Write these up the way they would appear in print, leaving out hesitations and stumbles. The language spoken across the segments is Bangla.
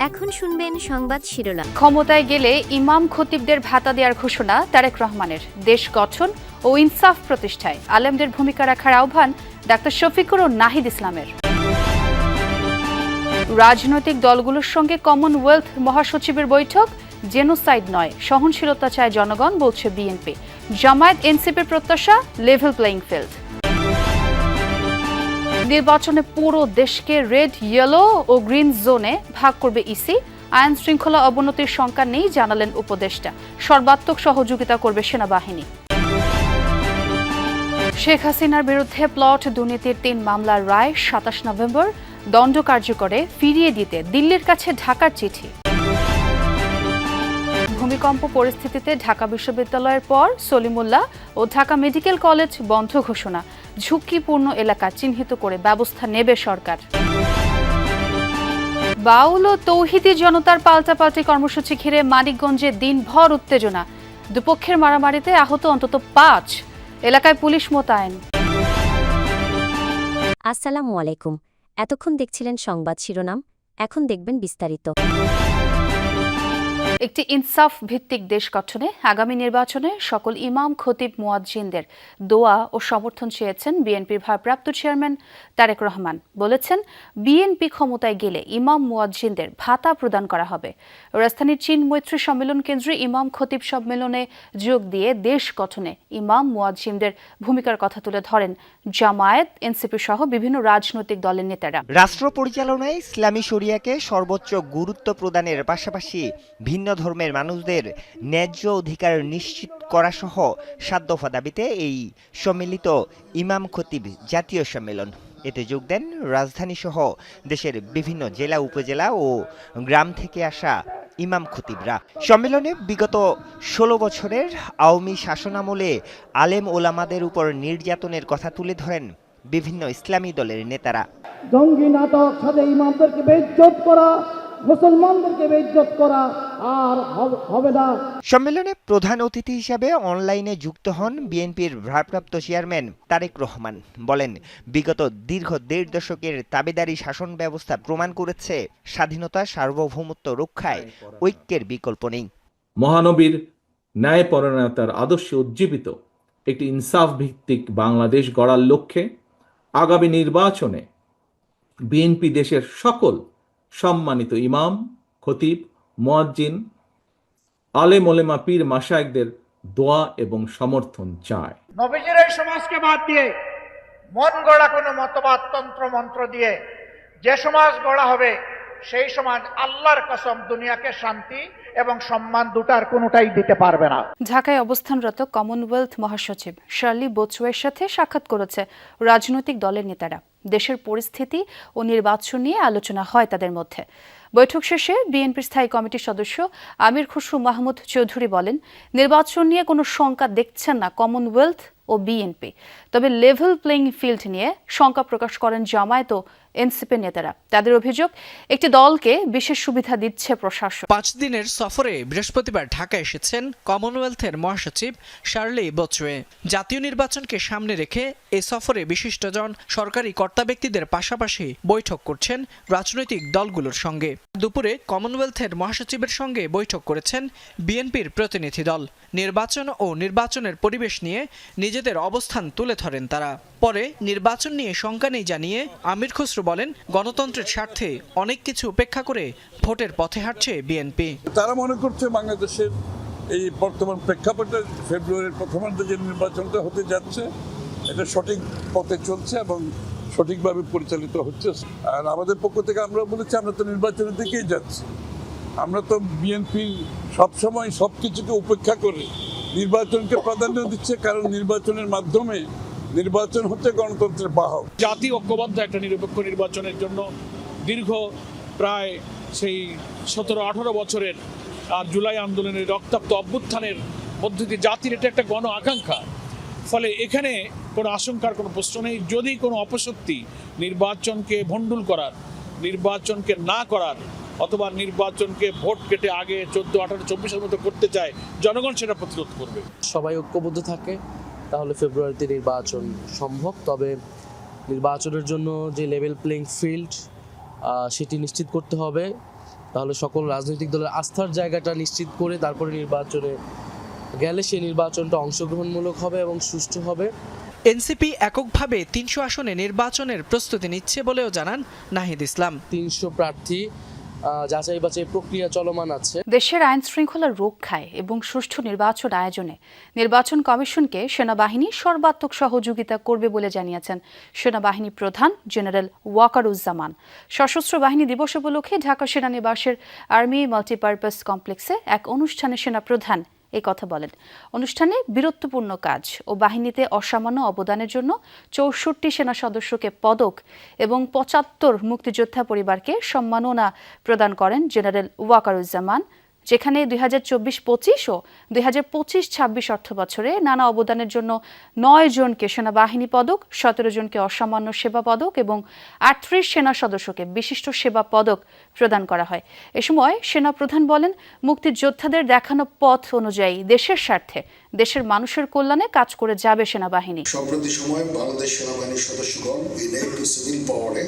এখন শুনবেন সংবাদ শিরোনাম। ক্ষমতায় গেলে ইমাম খতিবদের ভাতা দেওয়ার ঘোষণা তারেক রহমানের। দেশ গঠন ও ইনসাফ প্রতিষ্ঠায় আলেমদের ভূমিকা রাখার আহ্বান ডাক্তার শফিকুর ও নাহিদ ইসলামের। রাজনৈতিক দলগুলোর সঙ্গে কমনওয়েলথ মহাসচিবের বৈঠক, জেনোসাইড নয়, সহনশীলতা চায় জনগণ, বলছে বিএনপি। জামায়াত এনসিপির প্রত্যাশা লেভেল প্লেইং ফিল্ড। নির্বাচনে পুরো দেশকে রেড, ইয়েলো ও গ্রিন জোনে ভাগ করবে ইসি। আইন শৃঙ্খলা অবনতির শঙ্কা নেই, জানালেন উপদেষ্টা। সর্বাত্মক সহযোগিতা করবে সেনাবাহিনী। শেখ হাসিনার বিরুদ্ধে প্লট দুর্নীতির 3 মামলার রায় 27 নভেম্বর। দণ্ড কার্যকরে ফিরিয়ে দিতে দিল্লির কাছে ঢাকার চিঠি। ভূমিকম্প পরিস্থিতিতে ঢাকা বিশ্ববিদ্যালয়ের পর সলিমুল্লাহ ও ঢাকা মেডিকেল কলেজ বন্ধ ঘোষণা। ঝুঁকিপূর্ণ এলাকা চিহ্নিত করে ব্যবস্থা নেবে সরকার। বাউল ও তৌহিদি জনতার পাল্টাপাল্টি কর্মসূচি ঘিরে মানিকগঞ্জে দিনভর উত্তেজনা। দুপক্ষের মারামারিতে আহত অন্তত 5। এলাকায় পুলিশ মোতায়েন। আসসালামু আলাইকুম। এতক্ষণ দেখছিলেন সংবাদ শিরোনাম, এখন দেখবেন বিস্তারিত। একটি ইনসাফ ভিত্তিক দেশ গঠনে আগামী নির্বাচনে সকল ইমাম খতিব মুয়াজ্জিনদের দোয়া ও সমর্থন চেয়েছেন বিএনপির ভারপ্রাপ্ত চেয়ারম্যান তারেক রহমান। বলেছেন, বিএনপি ক্ষমতায় গেলে ইমাম মুয়াজ্জিনদের ভাতা প্রদান করা হবে। রাজধানীর চীন মৈত্রী সম্মেলন কেন্দ্রে ইমাম খতিব সম্মেলনে যোগ দিয়ে দেশ গঠনে ইমাম মুয়াজ্জিনদের ভূমিকার কথা তুলে ধরেন জামায়াত, এনসিপি সহ বিভিন্ন রাজনৈতিক দলের নেতারা। রাষ্ট্র পরিচালনায় ইসলামী শরিয়াকে সর্বোচ্চ গুরুত্ব প্রদানের পাশাপাশি ভিন্ন ধর্মের মানুষদের ন্যায্য অধিকার নিশ্চিত করা সহ 7 দফা দাবিতে এই সম্মিলিত ইমাম খতিব জাতীয় সম্মেলন। এতে যোগ দেন রাজধানী সহ দেশের বিভিন্ন জেলা, উপজেলা ও গ্রাম থেকে আসা ইমাম খতিবরা। সম্মেলনে বিগত 16 বছরের আওয়ামী শাসনামলে আলেম ওলামাদের উপর নির্যাতনের কথা তুলে ধরেন বিভিন্ন ইসলামী দলের নেতারা। জঙ্গি নাটক, সাথে ইমামদেরকে বেইজ্জত করা, মুসলমানদেরকে বেইজ্জত করা আর হবে না। সম্মেলনে প্রধান অতিথি হিসাবে অনলাইনে যুক্ত হন বিএনপির ভারপ্রাপ্ত চেয়ারম্যান তারেক রহমান। বলেন, বিগত দীর্ঘ 1.5 দশকের তাবেদারি শাসন ব্যবস্থা প্রমাণ করেছে স্বাধীনতা, সার্বভৌমত্ব রক্ষায় ঐক্যের বিকল্প নেই। মহানবীর ন্যায়পরায়ণতার আদর্শে উজ্জীবিত একটি ইনসাফ ভিত্তিক বাংলাদেশ গড়ার লক্ষ্যে আগামী নির্বাচনে বিএনপি দেশের সকল সম্মানিত ইমাম, খতিব, মুয়াজ্জিন, আলেম ওলেমা, পীর মাশায়েখদের দোয়া এবং সমর্থন চায়। নবীজির এই সমাজকে বাদ দিয়ে মন গড়া কোনো মতবাদ, তন্ত্র মন্ত্র দিয়ে যে সমাজ গড়া হবে, সেই সমাজ আল্লাহর কসম দুনিয়াকে শান্তি এবং সম্মান দুটার কোনোটাই দিতে পারবে না। ঢাকায় অবস্থানরত কমনওয়েলথ মহাসচিব শার্লি বোচওয়ের সাথে সাক্ষাৎ করেছে রাজনৈতিক দলের নেতারা। দেশের পরিস্থিতি ও নির্বাচন নিয়ে আলোচনা হয় তাদের মধ্যে। বৈঠক শেষে বিএনপির স্থায়ী কমিটির সদস্য আমির খসরু মাহমুদ চৌধুরী বলেন, নির্বাচন নিয়ে কোনো শঙ্কা দেখছেন না কমনওয়েলথ ও বিএনপি। তবে লেভেল প্লেইং ফিল্ড নিয়ে শঙ্কা প্রকাশ করেন জামায়াত ও এনসিপি নেতারা। তাদের অভিযোগ, একটি দলকে বিশেষ সুবিধা দিচ্ছে প্রশাসন। 5 দিনের সফরে বৃহস্পতিবার ঢাকা এসেছেন কমনওয়েলথের মহাসচিব শার্লি বোচওয়ে। জাতীয় নির্বাচনকে সামনে রেখে এই সফরে বিশিষ্টজন সরকারি কর্তা ব্যক্তিদের পাশাপাশি বৈঠক করছেন রাজনৈতিক দলগুলোর সঙ্গে। দুপুরে কমনওয়েলথের মহাসচিবের সঙ্গে বৈঠক করেছেন বিএনপির প্রতিনিধি দল। নির্বাচন ও নির্বাচনের পরিবেশ নিয়ে নিজেদের অবস্থান তুলে ধরেন তারা। পরে নির্বাচন নিয়ে শঙ্কা নেই জানিয়ে আমির খসরু বলেন, গণতন্ত্রের স্বার্থে অনেক কিছু উপেক্ষা করে ভোটের পথে হাঁটছে বিএনপি। তারা মনে করছে বাংলাদেশের এই বর্তমান প্রেক্ষাপটে ফেব্রুয়ারির প্রথমার্ধে যে নির্বাচনটা হতে যাচ্ছে, এটা সঠিক পথে চলছে এবং সঠিকভাবে পরিচালিত হচ্ছে। আর আমাদের পক্ষ থেকে আমরা বলেছি, আমরা তো নির্বাচনের দিকেই যাচ্ছি। আমরা তো বিএনপি সবসময় সব কিছুকে উপেক্ষা করে নির্বাচনকে প্রাধান্য দিচ্ছে, কারণ নির্বাচনের মাধ্যমে নির্বাচন হচ্ছে গণতন্ত্রের বাহক। জাতি ঐক্যবদ্ধ একটা নিরপেক্ষ নির্বাচনের জন্য দীর্ঘ প্রায় সেই 17-18 বছরের জুলাই আন্দোলনের রক্তাক্ত অভ্যুত্থানের মধ্য দিয়ে জাতির এটা একটা গণ আকাঙ্ক্ষা। ফলে এখানে কোনো আশঙ্কার কোনো প্রশ্ন নেই। যদি কোনো অপশক্তি নির্বাচনকে ভণ্ডুল করার, নির্বাচনকে না করার অথবা নির্বাচনকে ভোট কেটে আগে 14, 18, 24-এর মতো করতে চায়, জনগণ সেটা প্রতিরোধ করবে। সবাই ঐক্যবদ্ধ থাকে তাহলে ফেব্রুয়ারিতে নির্বাচন সম্ভব। তবে নির্বাচনের জন্য যে লেভেল প্লেইং ফিল্ড সেটি নিশ্চিত করতে হবে তাহলে সকল রাজনৈতিক দলের আস্থার জায়গাটা নিশ্চিত করে তারপরে নির্বাচনে গেলে সেই নির্বাচনটা অংশগ্রহণমূলক হবে এবং সুষ্ঠু হবে। এনসিপি এককভাবে ৩০০ আসনে নির্বাচনের প্রস্তুতি নিচ্ছে বলেও জানান নাহিদ ইসলাম। ৩০০ প্রার্থী যাচাই বাছাই প্রক্রিয়া চলমান আছে। দেশের আইন শৃঙ্খলা রক্ষায় এবং সুষ্ঠু নির্বাচন আয়োজনে নির্বাচন কমিশনকে সেনাবাহিনী সর্বাত্মক সহযোগিতা করবে বলে জানিয়েছেন সেনাবাহিনী প্রধান জেনারেল ওয়াকারুজ্জামান। সশস্ত্র বাহিনী দিবস উপলক্ষে ঢাকা সেনানিবাসের আর্মি মাল্টিপারপাস কমপ্লেক্সে এক অনুষ্ঠানে সেনাপ্রধান এই কথা বলেন। অনুষ্ঠানে বীরত্বপূর্ণ কাজ ও বাহিনীতে অসামান্য অবদানের জন্য ৬৪ সেনা সদস্যকে পদক এবং ৭৫ মুক্তিযোদ্ধা পরিবারকে সম্মাননা প্রদান করেন জেনারেল ওয়াকারুজ্জামান, যেখানে ২০২৪-২৫ ও ২০২৫-২৬ অর্থবছরে নানা অবদানের জন্য ৯ জনকে সেনাবাহিনী পদক, ১৭ জনকে অসামান্য সেবা পদক এবং ৩৮ সেনা সদস্যকে বিশিষ্ট সেবা পদক প্রদান করা হয়। এ সময় সেনাপ্রধান বলেন, মুক্তিযোদ্ধাদের দেখানো পথ অনুযায়ী দেশের স্বার্থে দেশের মানুষের কল্যাণে কাজ করে যাবে সেনাবাহিনী। সম্প্রতি সময়ে বাংলাদেশ সেনাবাহিনীর সদস্যগণ ইনেট টু সিভিল পাওয়ারে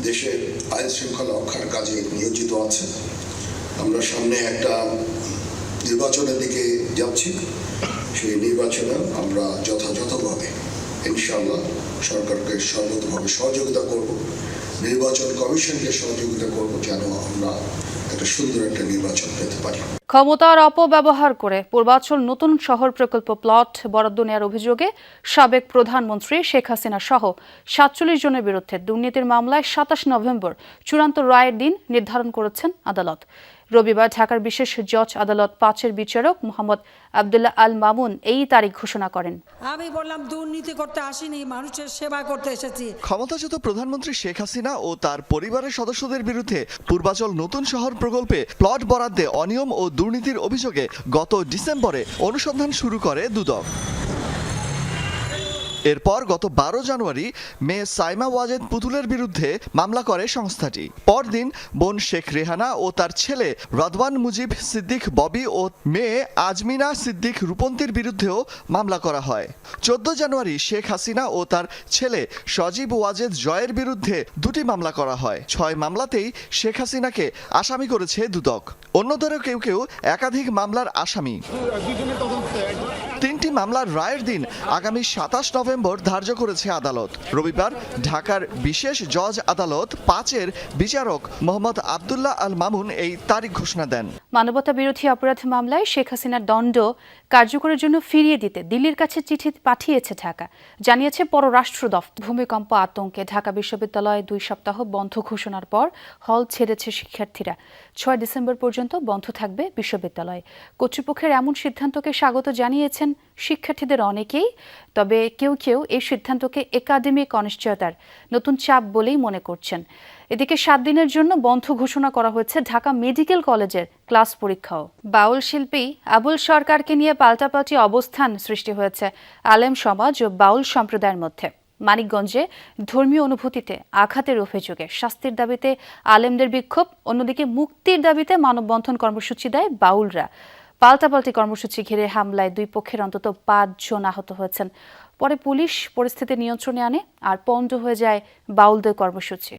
দেশের আইন শৃঙ্খলা রক্ষার কাজে নিয়োজিত আছে। আমরা সামনে একটা নির্বাচনের দিকে যাচ্ছি, সেই নির্বাচনে আমরা যথাযথভাবে ইনশাআল্লাহ সরকারকে সর্বতভাবে সহযোগিতা করব, নির্বাচন কমিশনকে সহযোগিতা করব, যেন আমরা একটা সুন্দর একটা নির্বাচন পেতে পারি। ক্ষমতার অপব্যবহার করে পূর্বাঞ্চল নতুন শহর প্রকল্প প্লট বরাদ্দ নেওয়ার অভিযোগে সাবেক প্রধানমন্ত্রী শেখ হাসিনা সহ ৪৭ জনের বিরুদ্ধে দুর্নীতির মামলায় ২৭ নভেম্বর চূড়ান্ত রায়ের দিন নির্ধারণ করেছেন আদালত। রবিবার ঢাকার বিশেষ জজ আদালত ৫-এর বিচারক মোহাম্মদ আবদুল্লাহ আল মামুন এই তারিখ ঘোষণা করেন। আমি বললাম দুর্নীতি করতে আসিনি, মানুষের সেবা করতে এসেছি। ক্ষমতাচ্যুত প্রধানমন্ত্রী শেখ হাসিনা ও তার পরিবারের সদস্যদের বিরুদ্ধে পূর্বাচল নতুন শহর প্রকল্পে প্লট বরাদ্দে অনিয়ম ও দুর্নীতির অভিযোগে গত ডিসেম্বরে অনুসন্ধান শুরু করে দুদক। এরপর গত ১২ জানুয়ারি মেয়ে সাইমা ওয়াজেদ পুতুলের বিরুদ্ধে মামলা করে সংস্থাটি। পরদিন বোন শেখ রেহানা ও তার ছেলে রদওয়ান মুজিব সিদ্দিক ববি ও মেয়ে আজমিনা সিদ্দিক রূপন্তীর বিরুদ্ধেও মামলা করা হয়। ১৪ জানুয়ারি শেখ হাসিনা ও তার ছেলে সজীব ওয়াজেদ জয়ের বিরুদ্ধে ২টি মামলা করা হয়। ৬ মামলাতেই শেখ হাসিনাকে আসামি করেছে দুদক। অন্যদেরও কেউ কেউ একাধিক মামলার আসামি। ৩টি মামলার রায়ের দিন আগামী ২৭ নভেম্বর ধার্য করেছে আদালত। রবিবার ঢাকার বিশেষ জজ আদালত ৫-এর বিচারক মোহাম্মদ আবদুল্লাহ আল মামুন এই তারিখ ঘোষণা দেন। মানবতা বিরোধী অপরাধ মামলায় শেখ হাসিনার দণ্ড কার্যকরের জন্য ফিরিয়ে দিতে দিল্লির কাছে চিঠি পাঠিয়েছে ঢাকা, জানিয়েছে পররাষ্ট্র দফতর। ভূমিকম্প আতঙ্কে ঢাকা বিশ্ববিদ্যালয়ে ২ সপ্তাহ বন্ধ ঘোষণার পর হল ছেড়েছে শিক্ষার্থীরা। ৬ ডিসেম্বর পর্যন্ত বন্ধ থাকবে বিশ্ববিদ্যালয়। কর্তৃপক্ষের এমন সিদ্ধান্তকে স্বাগত জানিয়েছেন শিক্ষার্থীদের অনেকেই, তবে কেউ কেউ এই সিদ্ধান্তকে একাডেমিক অনিশ্চয়তার নতুন চাপ বলেই মনে করছেন। এদিকে ৭ দিনের জন্য বন্ধ ঘোষণা করা হয়েছে ঢাকা মেডিকেল কলেজের ক্লাস পরীক্ষাও। বাউল শিল্পী আবুল সরকারকে নিয়ে পাল্টাপাল্টি অবস্থান সৃষ্টি হয়েছে আলেম সমাজ ও বাউল সম্প্রদায়ের মধ্যে। মানিকগঞ্জে ধর্মীয় অনুভূতিতে আঘাতের অভিযোগে শাস্তির দাবিতে আলেমদের বিক্ষোভ, অন্যদিকে মুক্তির দাবিতে মানববন্ধন কর্মসূচি দেয় বাউলরা। পাল্টাপাল্টি কর্মসূচি ঘিরে হামলায় ২ পক্ষের অন্তত ৫ জন আহত হয়েছেন। পরে পুলিশ পরিস্থিতি নিয়ন্ত্রণে আনে আর পণ্ড হয়ে যায় বাউলদের কর্মসূচি।